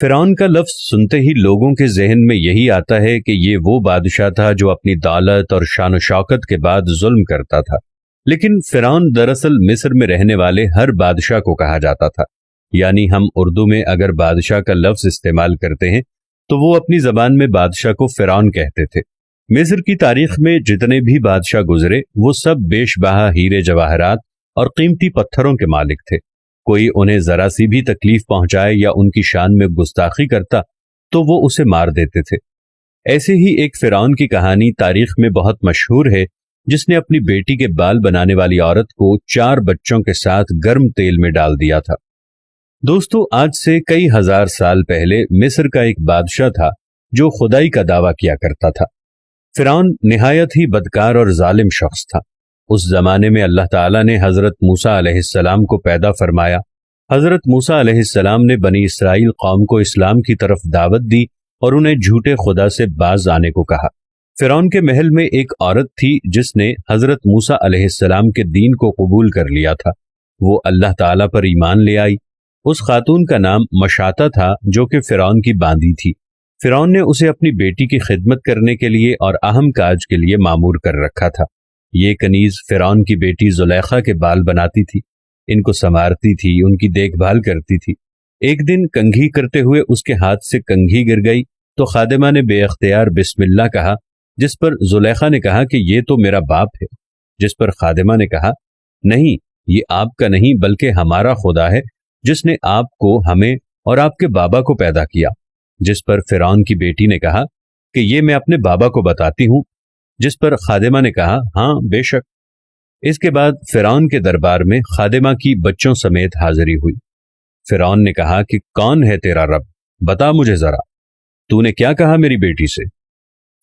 فرعون کا لفظ سنتے ہی لوگوں کے ذہن میں یہی آتا ہے کہ یہ وہ بادشاہ تھا جو اپنی دولت اور شان و شوکت کے بعد ظلم کرتا تھا، لیکن فرعون دراصل مصر میں رہنے والے ہر بادشاہ کو کہا جاتا تھا۔ یعنی ہم اردو میں اگر بادشاہ کا لفظ استعمال کرتے ہیں تو وہ اپنی زبان میں بادشاہ کو فرعون کہتے تھے۔ مصر کی تاریخ میں جتنے بھی بادشاہ گزرے وہ سب بیش بہا ہیرے جواہرات اور قیمتی پتھروں کے مالک تھے۔ کوئی انہیں ذرا سی بھی تکلیف پہنچائے یا ان کی شان میں گستاخی کرتا تو وہ اسے مار دیتے تھے۔ ایسے ہی ایک فرعون کی کہانی تاریخ میں بہت مشہور ہے، جس نے اپنی بیٹی کے بال بنانے والی عورت کو 4 بچوں کے ساتھ گرم تیل میں ڈال دیا تھا۔ دوستو، آج سے کئی ہزار سال پہلے مصر کا ایک بادشاہ تھا جو خدائی کا دعویٰ کیا کرتا تھا۔ فرعون نہایت ہی بدکار اور ظالم شخص تھا۔ اس زمانے میں اللہ تعالیٰ نے حضرت موسیٰ علیہ السلام کو پیدا فرمایا۔ حضرت موسیٰ علیہ السلام نے بنی اسرائیل قوم کو اسلام کی طرف دعوت دی اور انہیں جھوٹے خدا سے باز آنے کو کہا۔ فرعون کے محل میں ایک عورت تھی جس نے حضرت موسیٰ علیہ السلام کے دین کو قبول کر لیا تھا۔ وہ اللہ تعالیٰ پر ایمان لے آئی۔ اس خاتون کا نام مشاطہ تھا جو کہ فرعون کی باندی تھی۔ فرعون نے اسے اپنی بیٹی کی خدمت کرنے کے لیے اور اہم کاج کے لیے مامور کر رکھا تھا۔ یہ کنیز فرعون کی بیٹی زلیخا کے بال بناتی تھی، ان کو سنوارتی تھی، ان کی دیکھ بھال کرتی تھی۔ ایک دن کنگھی کرتے ہوئے اس کے ہاتھ سے کنگھی گر گئی تو خادمہ نے بے اختیار بسم اللہ کہا، جس پر زلیخا نے کہا کہ یہ تو میرا باپ ہے۔ جس پر خادمہ نے کہا، نہیں، یہ آپ کا نہیں بلکہ ہمارا خدا ہے جس نے آپ کو، ہمیں اور آپ کے بابا کو پیدا کیا۔ جس پر فرعون کی بیٹی نے کہا کہ یہ میں اپنے بابا کو بتاتی ہوں۔ جس پر خادمہ نے کہا، ہاں بے شک۔ اس کے بعد فرعون کے دربار میں خادمہ کی بچوں سمیت حاضری ہوئی۔ فرعون نے کہا کہ کون ہے تیرا رب؟ بتا مجھے ذرا، تو نے کیا کہا میری بیٹی سے؟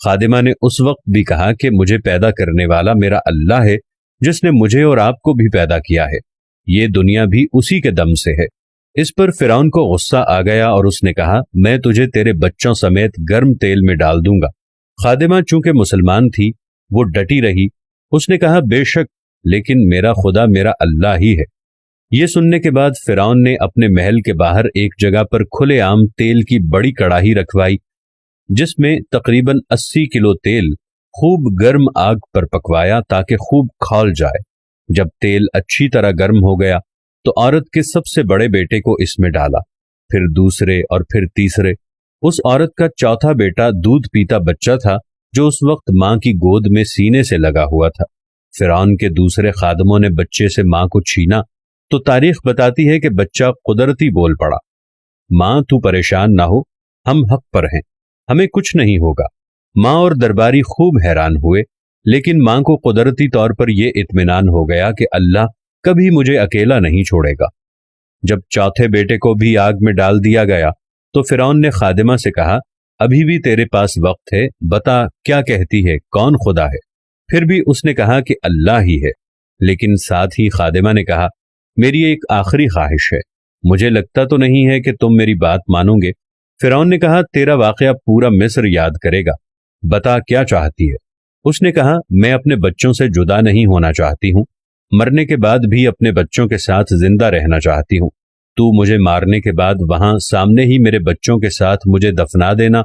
خادمہ نے اس وقت بھی کہا کہ مجھے پیدا کرنے والا میرا اللہ ہے جس نے مجھے اور آپ کو بھی پیدا کیا ہے، یہ دنیا بھی اسی کے دم سے ہے۔ اس پر فرعون کو غصہ آ گیا اور اس نے کہا، میں تجھے تیرے بچوں سمیت گرم تیل میں ڈال دوں گا۔ خادمہ چونکہ مسلمان تھی وہ ڈٹی رہی۔ اس نے کہا، بے شک، لیکن میرا خدا میرا اللہ ہی ہے۔ یہ سننے کے بعد فرعون نے اپنے محل کے باہر ایک جگہ پر کھلے عام تیل کی بڑی کڑاہی رکھوائی جس میں تقریباً 80 کلو تیل خوب گرم آگ پر پکوایا تاکہ خوب کھول جائے۔ جب تیل اچھی طرح گرم ہو گیا تو عورت کے سب سے بڑے بیٹے کو اس میں ڈالا، پھر دوسرے اور پھر تیسرے۔ اس عورت کا چوتھا بیٹا دودھ پیتا بچہ تھا جو اس وقت ماں کی گود میں سینے سے لگا ہوا تھا۔ فرعون کے دوسرے خادموں نے بچے سے ماں کو چھینا تو تاریخ بتاتی ہے کہ بچہ قدرتی بول پڑا، ماں تو پریشان نہ ہو، ہم حق پر ہیں، ہمیں کچھ نہیں ہوگا۔ ماں اور درباری خوب حیران ہوئے، لیکن ماں کو قدرتی طور پر یہ اطمینان ہو گیا کہ اللہ کبھی مجھے اکیلا نہیں چھوڑے گا۔ جب چوتھے بیٹے کو بھی آگ میں ڈال دیا گیا تو فرعون نے خادمہ سے کہا، ابھی بھی تیرے پاس وقت ہے، بتا کیا کہتی ہے، کون خدا ہے؟ پھر بھی اس نے کہا کہ اللہ ہی ہے، لیکن ساتھ ہی خادمہ نے کہا، میری ایک آخری خواہش ہے، مجھے لگتا تو نہیں ہے کہ تم میری بات مانو گے۔ فرعون نے کہا، تیرا واقعہ پورا مصر یاد کرے گا، بتا کیا چاہتی ہے؟ اس نے کہا، میں اپنے بچوں سے جدا نہیں ہونا چاہتی ہوں، مرنے کے بعد بھی اپنے بچوں کے ساتھ زندہ رہنا چاہتی ہوں۔ تو مجھے مارنے کے بعد وہاں سامنے ہی میرے بچوں کے ساتھ مجھے دفنا دینا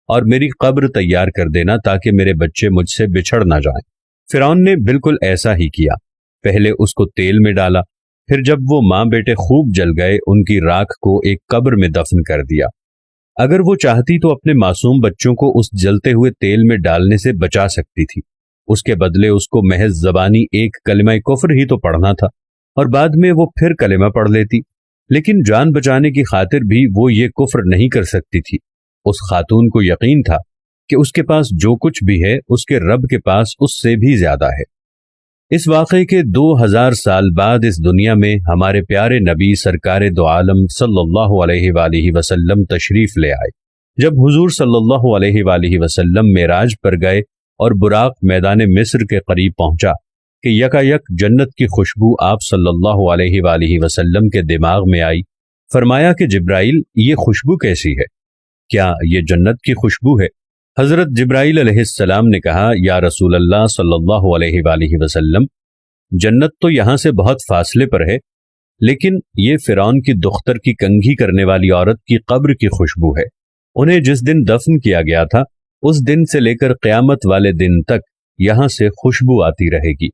اور میری قبر تیار کر دینا تاکہ میرے بچے مجھ سے بچھڑ نہ جائیں۔ فرعون نے بالکل ایسا ہی کیا، پہلے اس کو تیل میں ڈالا، پھر جب وہ ماں بیٹے خوب جل گئے ان کی راکھ کو ایک قبر میں دفن کر دیا۔ اگر وہ چاہتی تو اپنے معصوم بچوں کو اس جلتے ہوئے تیل میں ڈالنے سے بچا سکتی تھی، اس کے بدلے اس کو محض زبانی ایک کلمہ کفر ہی تو پڑھنا تھا اور بعد میں وہ پھر کلمہ پڑھ لیتی، لیکن جان بچانے کی خاطر بھی وہ یہ کفر نہیں کر سکتی تھی۔ اس خاتون کو یقین تھا کہ اس کے پاس جو کچھ بھی ہے اس کے رب کے پاس اس سے بھی زیادہ ہے۔ اس واقعے کے 2000 سال بعد اس دنیا میں ہمارے پیارے نبی سرکار دو عالم صلی اللہ علیہ وآلہ وسلم تشریف لے آئے۔ جب حضور صلی اللہ علیہ وآلہ وسلم معراج پر گئے اور براق میدان مصر کے قریب پہنچا کہ یکایک جنت کی خوشبو آپ صلی اللہ علیہ وآلہ وسلم کے دماغ میں آئی۔ فرمایا کہ جبرائیل، یہ خوشبو کیسی ہے؟ کیا یہ جنت کی خوشبو ہے؟ حضرت جبرائیل علیہ السلام نے کہا، یا رسول اللہ صلی اللہ علیہ وآلہ وسلم، جنت تو یہاں سے بہت فاصلے پر ہے، لیکن یہ فرعون کی دختر کی کنگھی کرنے والی عورت کی قبر کی خوشبو ہے۔ انہیں جس دن دفن کیا گیا تھا اس دن سے لے کر قیامت والے دن تک یہاں سے خوشبو آتی رہے گی۔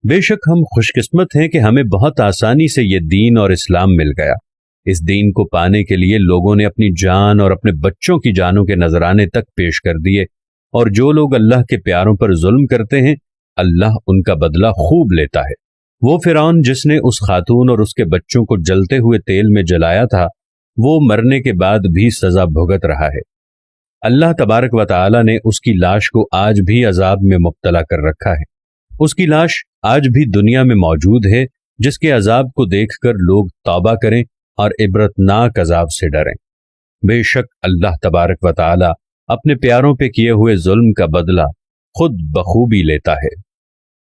بے شک ہم خوش قسمت ہیں کہ ہمیں بہت آسانی سے یہ دین اور اسلام مل گیا۔ اس دین کو پانے کے لیے لوگوں نے اپنی جان اور اپنے بچوں کی جانوں کے نذرانے تک پیش کر دیے، اور جو لوگ اللہ کے پیاروں پر ظلم کرتے ہیں اللہ ان کا بدلہ خوب لیتا ہے۔ وہ فرعون جس نے اس خاتون اور اس کے بچوں کو جلتے ہوئے تیل میں جلایا تھا، وہ مرنے کے بعد بھی سزا بھگت رہا ہے۔ اللہ تبارک و تعالی نے اس کی لاش کو آج بھی عذاب میں مبتلا کر رکھا ہے۔ اس کی لاش آج بھی دنیا میں موجود ہے، جس کے عذاب کو دیکھ کر لوگ توبہ کریں اور عبرتناک عذاب سے ڈریں۔ بے شک اللہ تبارک و تعالی اپنے پیاروں پہ کیے ہوئے ظلم کا بدلہ خود بخوبی لیتا ہے۔